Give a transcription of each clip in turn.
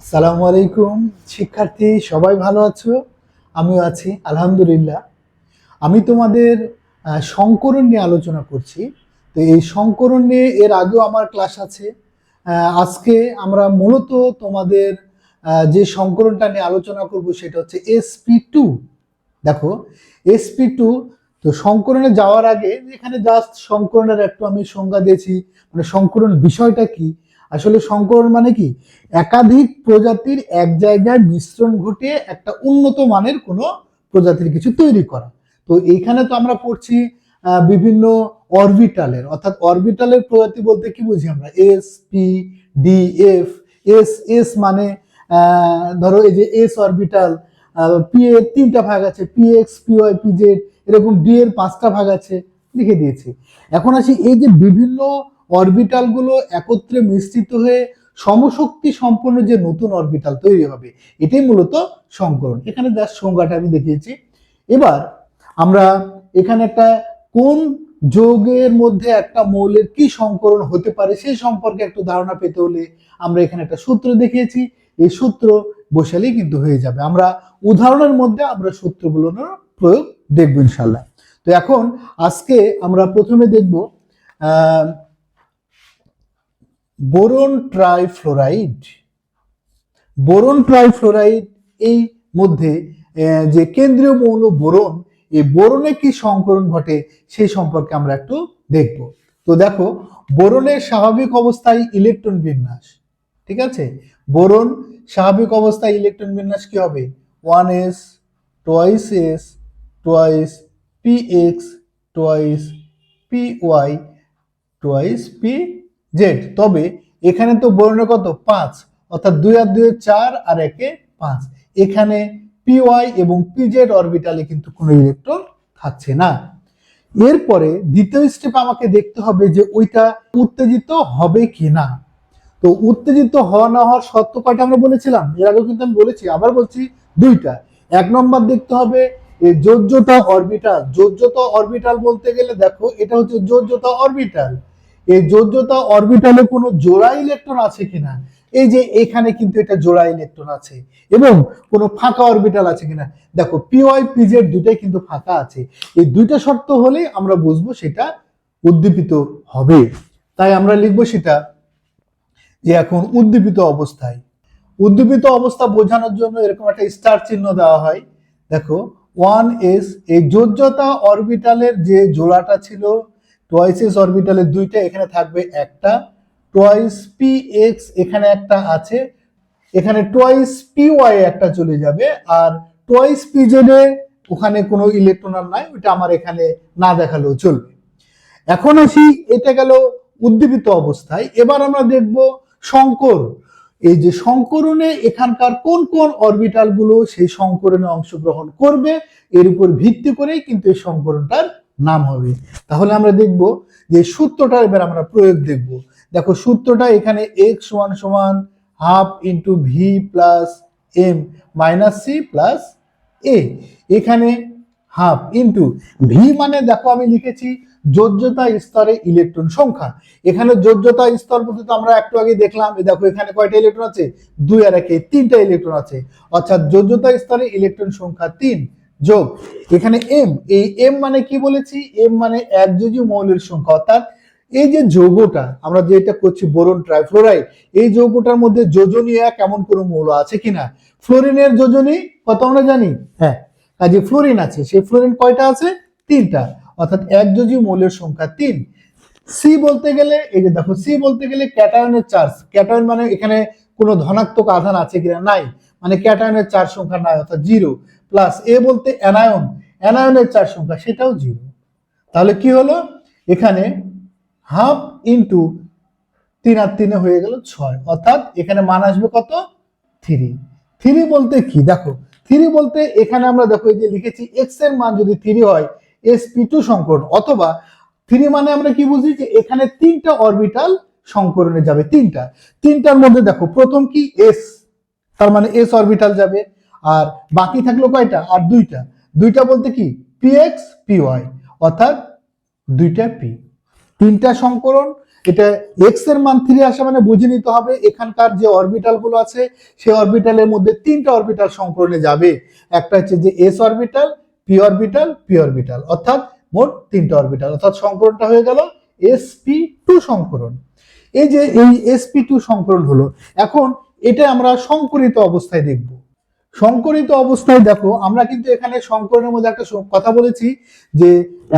আসসালামু আলাইকুম শিক্ষার্থী, সবাই ভালো আছো? আমিও আছি আলহামদুলিল্লাহ। আমি তোমাদের সংকরণ নিয়ে আলোচনা করছি। তো এই সংকরণ নিয়ে এর আগেও আমার ক্লাস আছে। আজকে আমরা মূলত তোমাদের যে সংকরণটা নিয়ে আলোচনা করব সেটা হচ্ছে SP2। দেখো, SP2। তো সংকরণে যাওয়ার আগে এখানে জাস্ট সংকরণের একটু আমি সংজ্ঞা দিয়েছি, মানে সংকরণ বিষয়টা কি। আসলে সংকরণ মানে কি, একাধিক প্রজাতির এক জায়গায় মিশ্রণ ঘটিয়ে একটা উন্নত মানের কোনো প্রজাতির কিছু তৈরি করা। তো এইখানে তো আমরা পড়ছি বিভিন্ন অরবিটালের, অর্থাৎ অরবিটালের প্রজাতি বলতে কি বুঝি আমরা, SP, D, F। এস মানে ধরো এই যে এস অরবিটাল, পি এর 3টা ভাগ আছে, PX, PY, PZ, এরকম ডি এর 5টা ভাগ আছে, লিখে দিয়েছি। এখন আসি এই যে বিভিন্ন অরবিটাল গুলো একত্রে মিশ্রিত হয়ে সমশক্তি সম্পন্ন যে নতুন অরবিটাল তৈরি হবে, এটাই মূলত সংকরণ। এখানে জাস্ট সংজ্ঞাটা আমি দেখিয়েছি। এবার আমরা এখানে একটা কোন যৌগের মধ্যে একটা মৌলের কি সংকরণ হতে পারে সেই সম্পর্কে একটু ধারণা পেতে হলে আমরা এখানে একটা সূত্র দেখিয়েছি। এই সূত্র বসালেই কিন্তু হয়ে যাবে। আমরা উদাহরণের মধ্যে আমরা সূত্রগুলোর প্রয়োগ দেখব ইনশাল্লাহ। তো এখন আজকে আমরা প্রথমে দেখব বোরন ট্রাইফ্লোরাইড। বোরন ট্রাইফ্লোরাইড এই মধ্যে যে কেন্দ্রীয় মৌল বোরন, এই বোরনে কি সংকরণ ঘটে সেই সম্পর্কে আমরা একটু দেখব। তো দেখো, বোরনের স্বাভাবিক অবস্থায় ইলেকট্রন বিন্যাস, ঠিক আছে, বোরন স্বাভাবিক অবস্থায় ইলেকট্রন বিন্যাস কি হবে, 1s, twice s, twice px, twice py, twice pz। তবে এখানে তো বোরনের কত, 5, অর্থাৎ 2 আর 2 4 আর 1 5। এখানে py এবং pz অরবিটালে কিন্তু কোনো ইলেকট্রন থাকছে না। এরপরে দ্বিতীয় স্টেপ আমাকে দেখতে হবে যে ওইটা উত্তেজিত হবে কিনা। তো উত্তেজিত হওয়া না হওয়ার শর্ত কয়টা আমরা বলেছিলাম, এর আগে কিন্তু আমি বলেছি, আবার বলছি, 2টা। 1 নম্বর দেখতে হবে এই যোজ্যতা অরবিটাল। যোজ্যতা অরবিটাল বলতে গেলে দেখো, এটা হচ্ছে যোজ্যতা অরবিটাল। এই যোজ্যতা অরবিটালে কোনো জোড়া ইলেকট্রন আছে কিনা, এই যে এখানে কিন্তু এটা জোড়া ইলেকট্রন আছে, এবং কোনো ফাঁকা অরবিটাল আছে কিনা। দেখো, PY, PZ দুটাই কিন্তু ফাঁকা আছে। এই 2টা শর্ত হলে আমরা বুঝবো সেটা উদ্দীপিত হবে। তাই আমরা লিখবো সেটা যে এখন উদ্দীপিত অবস্থায়। উদ্দীপিত অবস্থা বোঝানোর জন্য এরকম একটা স্টার চিহ্ন দেওয়া হয়। দেখো, 1s, এই যোজ্যতা অরবিটালের যে জোড়াটা ছিল টয়েস এস অরবিটালের 2টা, এখানে থাকবে একটা। টয়েস px এখানে একটা আছে, এখানে টয়েস py একটা চলে যাবে, আর টয়েস pz এ ওখানে কোনো ইলেকট্রন আর নাই, ওটা আমার এখানে না দেখালেও চলবে। এখন আসি, এটা গেল উদ্দীপিত অবস্থায়। এবার আমরা দেখব সংকর। এই যে সংকরণে এখানকার কোন কোন অরবিটাল গুলো সেই সংকরণে অংশগ্রহণ করবে, এর উপর ভিত্তি করেই কিন্তু এই সংকরণটার নাম হবে। তাহলে আমরা দেখব যে সূত্রটা এবার আমরা প্রয়োগ দেখব। দেখো, সূত্রটা এখানে x সমান সমান half into V plus M minus C plus A. এখানে হাফ ইন্টু ভি মানে দেখো আমি লিখেছি যোজ্যতা স্তরে ইলেকট্রন সংখ্যা। এখানে যোজ্যতা স্তর বলতে তো আমরা একটু আগে দেখলাম, দেখো এখানে কয়টা ইলেকট্রন আছে, 2 আর 1 3টা ইলেকট্রন আছে, অর্থাৎ যোজ্যতা স্তরে ইলেকট্রন সংখ্যা 3 যোগ এখানে এম। এই এম মানে কি বলেছি, এম মানে একযোজী মৌলের সংখ্যা, অর্থাৎ এই যে যৌগটা আমরা যেটা করছি বোরন ট্রাইফ্লোরাইড, এই যৌগটার মধ্যে যোজনী এক এমন কোনো মৌল আছে কিনা। ফ্লোরিনের যোজনী কত আমরা জানি, হ্যাঁ, কাজে ফ্লোরিন আছে। সেই ফ্লোরিন কয়টা আছে, 3টা, অর্থাৎ একযোজী মৌলের সংখ্যা 3। সি বলতে গেলে এই যে দেখো, সি বলতে গেলে ক্যাটায়নের চার্জ। ক্যাটায়ন মানে এখানে কোনো ধনাত্মক আধান আছে কিনা, নাই, মানে ক্যাটায়নের চার্জ সংখ্যা নাই, অর্থাৎ 0। প্লাস এ বলতে অ্যানায়ন, অ্যানায়নের চার্জ সংখ্যা সেটাও 0। তাহলে কি হলো, এখানে হাফ ইন্টু 3 আর 3 হয়ে গেল 6, অর্থাৎ এখানে মান আসবে কত, 3। 3 বলতে কি, দেখো 3 বলতে এখানে আমরা দেখো এই যে লিখেছি এক্স এর মান যদি 3 হয় SP2 সংকরণ, অথবা 3 মানে আমরা কি বুঝি যে এখানে 3টা অরবিটাল সংকরণে যাবে, 3টার মধ্যে দেখো প্রথম কি এস, তার মানে এস অরবিটাল যাবে, আর বাকি থাকলো কয়টা, আর 2টা বলতে কি PX PY, অর্থাৎ 2টা পি। তিনটা সংকরণ, এটা এক্স এর মান 3 আসা মানে বুঝে নিতে হবে এখানকার যে অরবিটাল গুলো আছে সেই অরবিটালের মধ্যে তিনটা অরবিটাল সংকরণে যাবে। একটা হচ্ছে যে S orbital, P orbital, P orbital, অর্থাৎ মোট তিনটা অরবিটাল, অর্থাৎ সংকরণটা হয়ে গেল sp2 সংকরণ। এই যে এই sp2 সংকরণ হলো, এখন এটা আমরা সংকরিত অবস্থায় দেখব। সংকরিত অবস্থায় দেখো আমরা কিন্তু এখানে সংকরণের মধ্যে একটা কথা বলেছি যে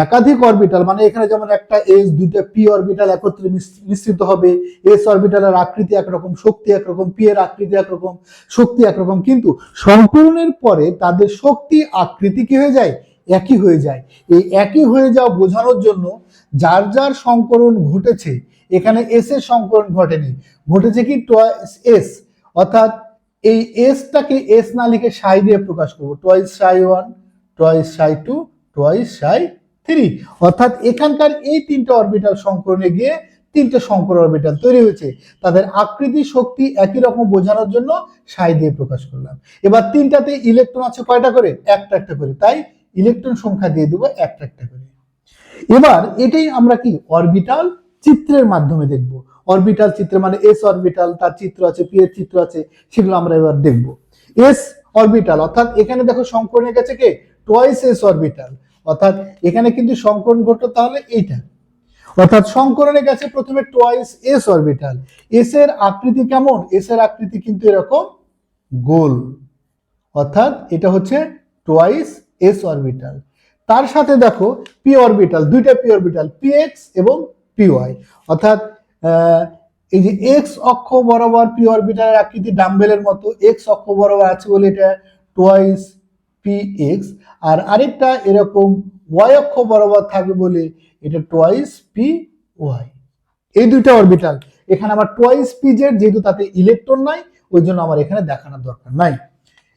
একাধিক অরবিটাল, মানে এখানে যেমন একটা এস দুইটা পি অরবিটাল একত্রে মিশ্রিত হবে, এস অরবিটালের আকৃতি একরকম, শক্তি একরকম, পি এর আকৃতি একরকম, শক্তি একরকম, কিন্তু সংকরণের পরে তাদের শক্তি আকৃতি কি হয়ে যায়, একই হয়ে যায়। এই একই হয়ে যাওয়া বোঝানোর জন্য যার যার সংকরণ ঘটেছে, এখানে এস এর সংকরণ ঘটেনি, ঘটেছে কি টয়েস এস, অর্থাৎ এই এসটাকে এস না লিখে সাই দিয়ে প্রকাশ করবো, টয়েস সাই 1, টয়েস সাই 2, টয়েস সাই 3, অর্থাৎ এখানকার এই তিনটা অরবিটাল সংকরণে গিয়ে তিনটে সংকর অরবিটাল তৈরি হয়েছে, তাদের আকৃতি শক্তি একই রকম বোঝানোর জন্য সাই দিয়ে প্রকাশ করলাম। এবার তিনটাতে ইলেকট্রন আছে কয়টা করে, একটা একটা করে, তাই ইলেকট্রন সংখ্যা দিয়ে দেবো একটা একটা করে। এবার এটাই আমরা কি অরবিটাল চিত্রের মাধ্যমে দেখব। অরবিটাল চিত্র মানে এস অরবিটাল, তার চিত্র আছে, পি এর চিত্র আছে, সেগুলো আমরা এবার দেখব। এস অরবিটাল, অর্থাৎ এখানে দেখো সংকরণে গেছে কে, টয়েস এস অরবিটাল, অর্থাৎ এখানে কিন্তু সংকরণ ঘটলো তাহলে এইটা, অর্থাৎ সংকরণে গেছে প্রথমে টয়েস এস অরবিটাল। এস এর আকৃতি কেমন, এস এর আকৃতি কিন্তু এরকম গোল, অর্থাৎ এটা হচ্ছে টয়েস এস অরবিটাল। তার সাথে দেখো পি অরবিটাল, দুইটা পি অরবিটাল, পি এক্স এবং পি ওয়াই, অর্থাৎ এই যে এক্স অক্ষ বরাবর পি অরবিটালের আকৃতি ডাম্বেলের মতো, এক্স অক্ষ বরাবর আছে বলে এটা টয়েস পি এক্স, আর আরেকটা এরকম ওয়াই অক্ষ বরাবর থাকবে বলে এটা টয়েস পি ওয়াই। এই দুইটা অরবিটাল, এখানে আমার টয়েস পি জেড, যেহেতু তাতে ইলেকট্রন নাই ওই জন্য আমার এখানে দেখানোর দরকার নাই।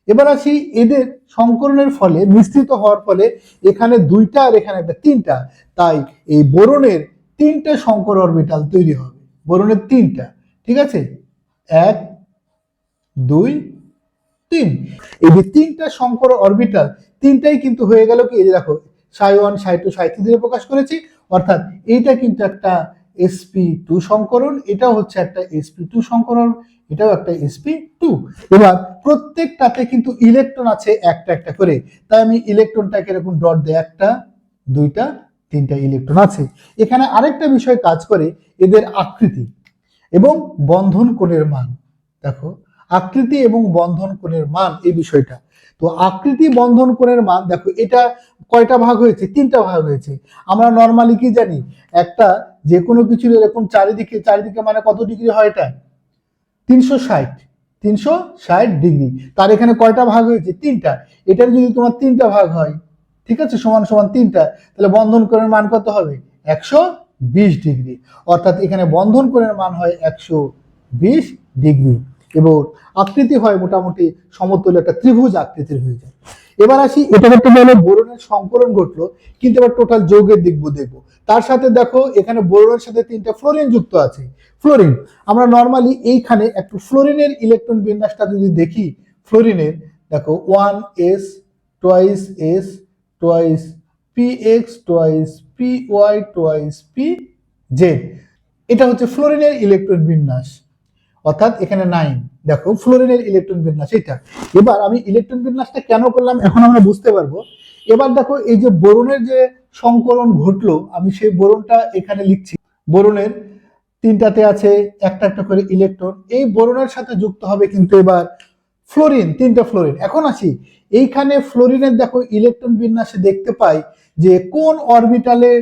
এবার আসি এদের সংকরণের ফলে, মিশ্রিত হওয়ার ফলে এখানে দুইটা আর এখানে একটা তিনটা, তাই এই বোরনের তিনটা সংকর অরবিটাল তৈরি হবে, বোরনের তিনটা, ঠিক আছে, 1 2 3। এই যে তিনটা সংকর অরবিটাল তিনটাই কিন্তু হয়ে গেল কি, এই যে দেখো সাই 1 সাই 2 সাই 3 দিয়ে প্রকাশ করেছি, অর্থাৎ এইটা কিন্তু একটা sp2 সংকরণ, এটাও হচ্ছে একটা sp2 সংকরণ, এটাও একটা sp2। এবার প্রত্যেকটাতে কিন্তু ইলেকট্রন আছে একটা একটা করে, তাই আমি ইলেকট্রনটাকে এরকম ডট দেই, একটা দুইটা তিনটা ইলেকট্রন আছে। এখানে আরেকটা বিষয় কাজ করে, এদের আকৃতি এবং বন্ধন কোণের মান। দেখো আকৃতি এবং বন্ধন কোণের মান, এই বিষয়টা, তো আকৃতি বন্ধন কোণের মান দেখো এটা কয়টা ভাগ হয়েছে, তিনটা ভাগ হয়েছে। আমরা নর্মালি কি জানি, একটা যে কোনো কিছুর এরকম চারিদিকে, চারিদিকে মানে কত ডিগ্রি হয়, এটা 360 ডিগ্রি, তার এখানে কয়টা ভাগ হয়েছে, তিনটা। এটার যদি তোমার তিনটা ভাগ হয়, ঠিক আছে, সমান সমান তিনটা, তাহলে বন্ধন কোণের মান কত হবে, 120 ডিগ্রি, অর্থাৎ এখানে বন্ধন কোণের মান হয় 120 ডিগ্রি এবং আকৃতি হয় মোটামুটি সমতুল্য একটা ত্রিভুজ আকৃতির হয়ে যায়। এবার আসি, এটা করতে গেলে বোরনের সংকরণ ঘটলো, কিন্তু এবার টোটাল যৌগের দিক দেখবো। তার সাথে দেখো এখানে বোরনের সাথে তিনটা ফ্লোরিন যুক্ত আছে। ফ্লোরিন, আমরা নর্মালি এইখানে একটু ফ্লোরিনের ইলেকট্রন বিন্যাসটা যদি দেখি, ফ্লোরিনের দেখো 1s two s two p x two p y two P z, এটা হচ্ছে ফ্লোরিনের ইলেকট্রন বিন্যাস, অর্থাৎ এখানে 9। দেখো ফ্লোরিনের ইলেকট্রন বিন্যাস এটা। এবার আমি ইলেকট্রন বিন্যাসটা কেন করলাম এখন আমরা বুঝতে পারবো। এবার দেখো এই যে বোরনের যে সংকরণ ঘটলো, আমি সেই বোরনটা এখানে লিখছি। বোরনের তিনটাতে আছে একটা একটা করে ইলেকট্রন, এই বোরনের সাথে যুক্ত হবে কিন্তু এবার ফ্লোরিন, তিনটা ফ্লোরিন। এখন আসি এইখানে ফ্লোরিনের দেখো ইলেকট্রন বিন্যাসে দেখতে পাই যে কোন অরবিটালে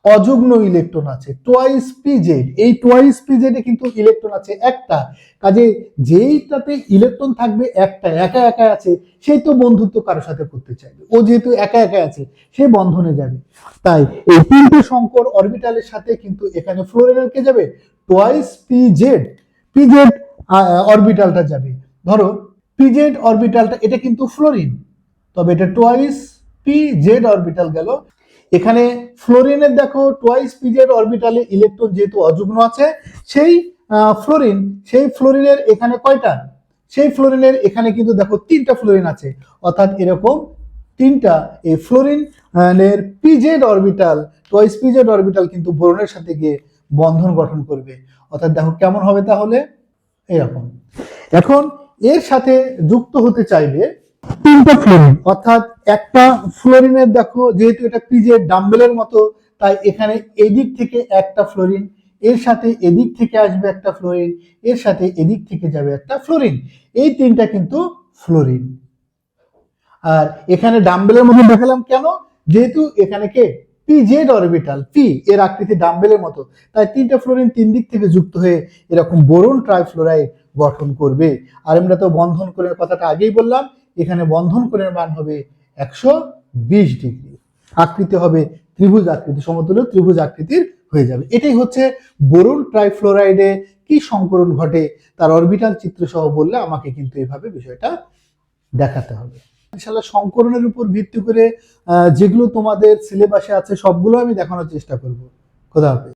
অযুগ্ন ইলেকট্রন আছে, টয়েস পি জেড, এই টয়েস পি জেড এ কিন্তু ইলেকট্রন আছে একটা, কাজে যেইটাতে ইলেকট্রন থাকবে একটা, একা একা আছে, সেই তো বন্ধুত্ব কারোর সাথে করতে চাইবে, ও যেহেতু একা একা আছে সে বন্ধনে যাবে, তাই এই তিনটে সংকর অরবিটালের সাথে কিন্তু এখানে ফ্লোরিনের কে যাবে, টয়েস পি জেড, পি জেড অরবিটালটা যাবে। ধরো পি জেড অরবিটালটা এটা কিন্তু ফ্লোরিন, তবে এটা টয়েস পি জেড অরবিটাল গেল। এখানে ফ্লোরিনের দেখো টয়েস পি জেড অরবিটালে ইলেকট্রন যেহেতু অযুগ্ন আছে, সেই ফ্লোরিন, সেই ফ্লোরিনের এখানে কয়টা, সেই ফ্লোরিনের এখানে কিন্তু দেখো তিনটা ফ্লোরিন আছে, অর্থাৎ এরকম তিনটা এই ফ্লোরিন এর p z orbital, two p z orbital কিন্তু বোরনের সাথে গিয়ে বন্ধন গঠন করবে। অর্থাৎ দেখো কেমন হবে তাহলে, এরকম। এখন এর সাথে যুক্ত হতে চাইলে তিনটা ফ্লোরিন, অর্থাৎ একটা ফ্লোরিনের দেখো যেহেতু এটা পিজেড ডাম্বেলের মতো, তাই এখানে এদিক থেকে একটা ফ্লোরিন, এর সাথে এদিক থেকে আসবে একটা ফ্লোরিন, এর সাথে এদিক থেকে যাবে একটা ফ্লোরিন, এই তিনটা কিন্তু ফ্লোরিন। আর এখানে ডাম্বেলের মধ্যে দেখালাম কেন, যেহেতু এখানে কে পিজেড অরবিটাল, পি এর আকৃতি ডাম্বেলের মতো, তাই তিনটা ফ্লোরিন তিন দিক থেকে যুক্ত হয়ে এরকম বোরন ট্রাইফ্লোরাইড গঠন করবে। আর আমরা তো বন্ধন কোণের কথাটা আগেই বললাম, এখানে বন্ধন কোণের মান হবে 120 ডিগ্রি, আকৃতি হবে ত্রিভুজ আকৃতি, সমতুল্য ত্রিভুজ আকৃতির হয়ে যাবে। এটাই হচ্ছে বোরন ট্রাইফ্লোরাইডে কি সংকরণ ঘটে তার অরবিটাল চিত্র সহ বললে আমাকে কিন্তু এভাবে বিষয়টা দেখাতে হবে। ইনশাআল্লাহ সংকরণের উপর ভিত্তি করে যেগুলো তোমাদের সিলেবাসে আছে সবগুলো আমি দেখানোর চেষ্টা করব। খোদা হাফেজ।